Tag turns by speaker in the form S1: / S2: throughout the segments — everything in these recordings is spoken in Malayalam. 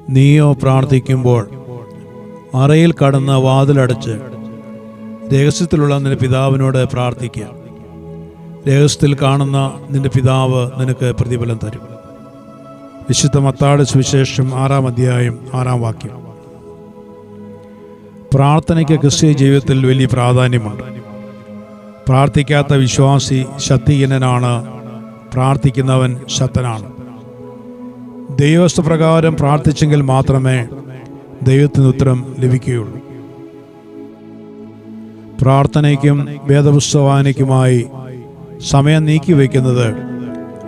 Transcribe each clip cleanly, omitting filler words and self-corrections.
S1: നീയോ പ്രാർത്ഥിക്കുമ്പോൾ അറയിൽ കടന്ന് വാതിലടച്ച് രഹസ്യത്തിലുള്ള നിന്റെ പിതാവിനോട് പ്രാർത്ഥിക്കുക. രഹസ്യത്തിൽ കാണുന്ന നിന്റെ പിതാവ് നിനക്ക് പ്രതിഫലം തരും. വിശുദ്ധ മത്തായിയുടെ സുവിശേഷം 6-ാം അധ്യായം 6-ാം വാക്യം. പ്രാർത്ഥനയ്ക്ക് ക്രിസ്തീയ ജീവിതത്തിൽ വലിയ പ്രാധാന്യമുണ്ട്. പ്രാർത്ഥിക്കാത്ത വിശ്വാസി ശക്തിഹീനനാണ്, പ്രാർത്ഥിക്കുന്നവൻ ശക്തനാണ്. ദൈവവസ്തുപ്രകാരം പ്രാർത്ഥിച്ചെങ്കിൽ മാത്രമേ ദൈവത്തിന് ഉത്തരം ലഭിക്കുകയുള്ളൂ. പ്രാർത്ഥനയ്ക്കും വേദപുസ്തകാനിക്കുമായി സമയം നീക്കിവെക്കുന്നത്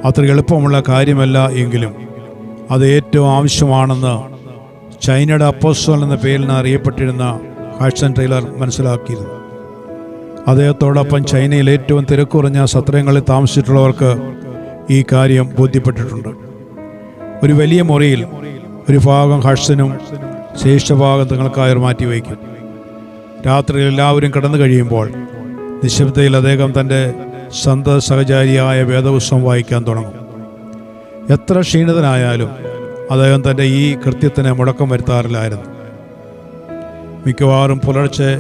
S1: അത്ര എളുപ്പമുള്ള കാര്യമല്ല എങ്കിലും അത് ഏറ്റവും ആവശ്യമാണെന്ന് ചൈനയുടെ അപ്പോസ്തലൻ എന്ന പേരിൽ അറിയപ്പെട്ടിരുന്ന ഹഡ്സൺ ടൈലർ മനസ്സിലാക്കിയിരുന്നു. അദ്ദേഹത്തോടൊപ്പം ചൈനയിൽ ഏറ്റവും തിരക്കുറഞ്ഞ സത്രങ്ങളിൽ താമസിച്ചിട്ടുള്ളവർക്ക് ഈ കാര്യം ബോധ്യപ്പെട്ടിട്ടുണ്ട്. ഒരു വലിയ മുറിയിൽ ഒരു ഭാഗം ഹഡ്സനും ശേഷഭാഗം തങ്ങൾക്കായി മാറ്റിവയ്ക്കും. രാത്രിയിൽ എല്ലാവരും കിടന്നു കഴിയുമ്പോൾ നിശബ്ദതയിൽ അദ്ദേഹം തൻ്റെ സന്ത സഹചാരിയായ വേദപുസ്തകം വായിക്കാൻ തുടങ്ങും. എത്ര ക്ഷീണിതനായാലും അദ്ദേഹം തൻ്റെ ഈ കൃത്യത്തിന് മുടക്കം വരുത്താറില്ലായിരുന്നു. മിക്കവാറും പുലർച്ചെ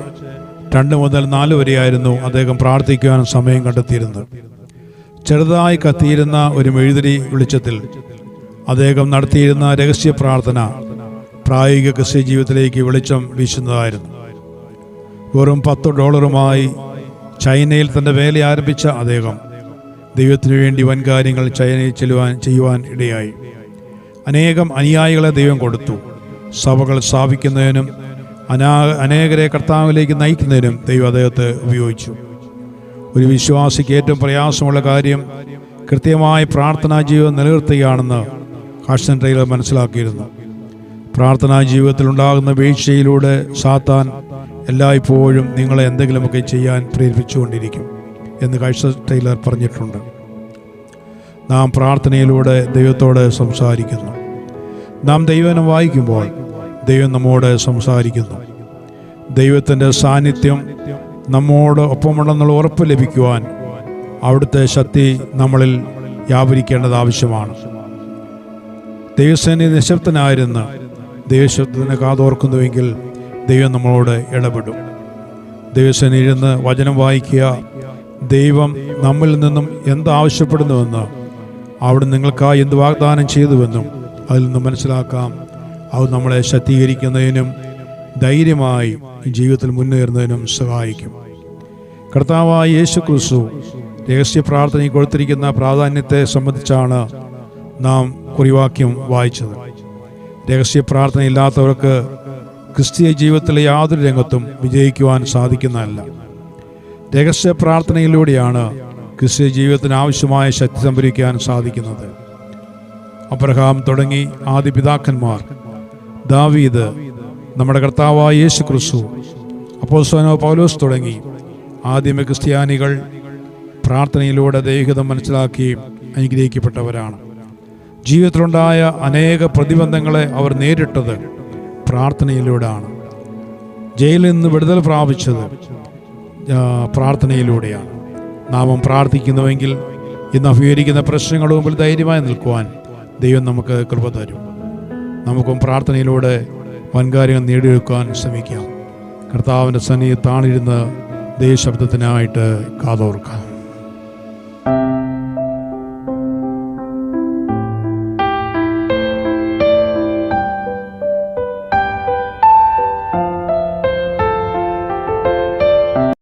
S1: 2 മുതൽ 4 വരെയായിരുന്നു അദ്ദേഹം പ്രാർത്ഥിക്കുവാൻ സമയം കണ്ടെത്തിയിരുന്നത്. ചെറുതായി കത്തിയിരുന്ന ഒരു മെഴുതിരി വെളിച്ചത്തിൽ അദ്ദേഹം നടത്തിയിരുന്ന രഹസ്യ പ്രാർത്ഥന പ്രായോഗിക ക്രിസ്ത്യ ജീവിതത്തിലേക്ക് വെളിച്ചം വീശുന്നതായിരുന്നു. വെറും $10 ചൈനയിൽ തൻ്റെ വേല ആരംഭിച്ച അദ്ദേഹം ദൈവത്തിനു വേണ്ടി വൻകാര്യങ്ങൾ ചൈനയിൽ ചെയ്യുവാൻ ഇടയായി. അനേകം അനുയായികളെ ദൈവം കൊടുത്തു. സഭകൾ സ്ഥാപിക്കുന്നതിനും അനേകരെ കർത്താവിലേക്ക് നയിക്കുന്നതിനും ദൈവം അദ്ദേഹത്തെ ഉപയോഗിച്ചു. ഒരു വിശ്വാസിക്ക് ഏറ്റവും പ്രയാസമുള്ള കാര്യം കൃത്യമായ പ്രാർത്ഥനാ ജീവിതം നിലനിർത്തുകയാണെന്ന് ഹഡ്സൺ ടൈലർ മനസ്സിലാക്കിയിരുന്നു. പ്രാർത്ഥനാ ജീവിതത്തിൽ ഉണ്ടാകുന്ന വീഴ്ചയിലൂടെ സാത്താൻ എല്ലായ്പ്പോഴും നിങ്ങളെ എന്തെങ്കിലുമൊക്കെ ചെയ്യാൻ പ്രേരിപ്പിച്ചുകൊണ്ടിരിക്കും എന്ന് ഹഡ്സൺ ടൈലർ പറഞ്ഞിട്ടുണ്ട്. നാം പ്രാർത്ഥനയിലൂടെ ദൈവത്തോട് സംസാരിക്കുന്നു. നാം ദൈവവചനം വായിക്കുമ്പോൾ ദൈവം നമ്മോട് സംസാരിക്കുന്നു. ദൈവത്തിൻ്റെ സാന്നിധ്യം നമ്മോട് ഒപ്പമുണ്ടെന്നുള്ള ഉറപ്പ് ലഭിക്കുവാൻ അവിടുത്തെ ശക്തി നമ്മളിൽ വ്യാപരിക്കേണ്ടത് ആവശ്യമാണ്. ദൈവസേന നിശബ്ദനായിരുന്ന് ദൈവശബ്ദത്തിന് കാതോർക്കുന്നുവെങ്കിൽ ദൈവം നമ്മളോട് ഇടപെടും. ദൈവസേന ഇരുന്ന് വചനം വായിക്കുക. ദൈവം നമ്മിൽ നിന്നും എന്താവശ്യപ്പെടുന്നുവെന്ന്, അവിടെ നിങ്ങൾക്കായി എന്ത് വാഗ്ദാനം ചെയ്തുവെന്നും അതിൽ നിന്ന് മനസ്സിലാക്കാം. അത് നമ്മളെ ശക്തീകരിക്കുന്നതിനും ധൈര്യമായി ജീവിതത്തിൽ മുന്നേറുന്നതിനും സഹായിക്കും. കർത്താവായ യേശു ക്രിസ്തു രഹസ്യ പ്രാർത്ഥനയ്ക്ക് കൊടുത്തിരിക്കുന്ന പ്രാധാന്യത്തെ സംബന്ധിച്ചാണ് നാം കുറിവാക്യം വായിച്ചത്. രഹസ്യ പ്രാർത്ഥന ഇല്ലാത്തവർക്ക് ക്രിസ്തീയ ജീവിതത്തിലെ യാതൊരു രംഗത്തും വിജയിക്കുവാൻ സാധിക്കുന്നതല്ല. രഹസ്യ പ്രാർത്ഥനയിലൂടെയാണ് ക്രിസ്തീയ ജീവിതത്തിന് ആവശ്യമായ ശക്തി സംഭരിക്കാൻ സാധിക്കുന്നത്. അബ്രഹാം തുടങ്ങി ആദ്യ പിതാക്കന്മാർ, ദാവീദ്, നമ്മുടെ കർത്താവായ യേശു ക്രിസ്തു, അപ്പോസ്തലനായ പൗലോസ് തുടങ്ങി ആദ്യമേ ക്രിസ്ത്യാനികൾ പ്രാർത്ഥനയിലൂടെ ദൈവഹിതം മനസ്സിലാക്കി അനുഗ്രഹിക്കപ്പെട്ടവരാണ്. ജീവിതത്തിലുണ്ടായ അനേക പ്രതിബന്ധങ്ങളെ അവർ നേരിട്ടത് പ്രാർത്ഥനയിലൂടെയാണ്. ജയിലിൽ നിന്ന് വിടുതൽ പ്രാപിച്ചത് പ്രാർത്ഥനയിലൂടെയാണ്. നാം പ്രാർത്ഥിക്കുന്നുവെങ്കിൽ ഇന്ന് അഭിമുഖീകരിക്കുന്ന പ്രശ്നങ്ങളുടെ മുമ്പിൽ ധൈര്യമായി നിൽക്കുവാൻ ദൈവം നമുക്ക് കൃപ തരും. നമുക്കും പ്രാർത്ഥനയിലൂടെ വൻകാര്യങ്ങൾ നേടിയെടുക്കാൻ ശ്രമിക്കാം. കർത്താവിൻ്റെ സന്നിധിയിൽ താണിരുന്ന് ദൈവശബ്ദത്തിനായിട്ട് കാതോർക്കാം.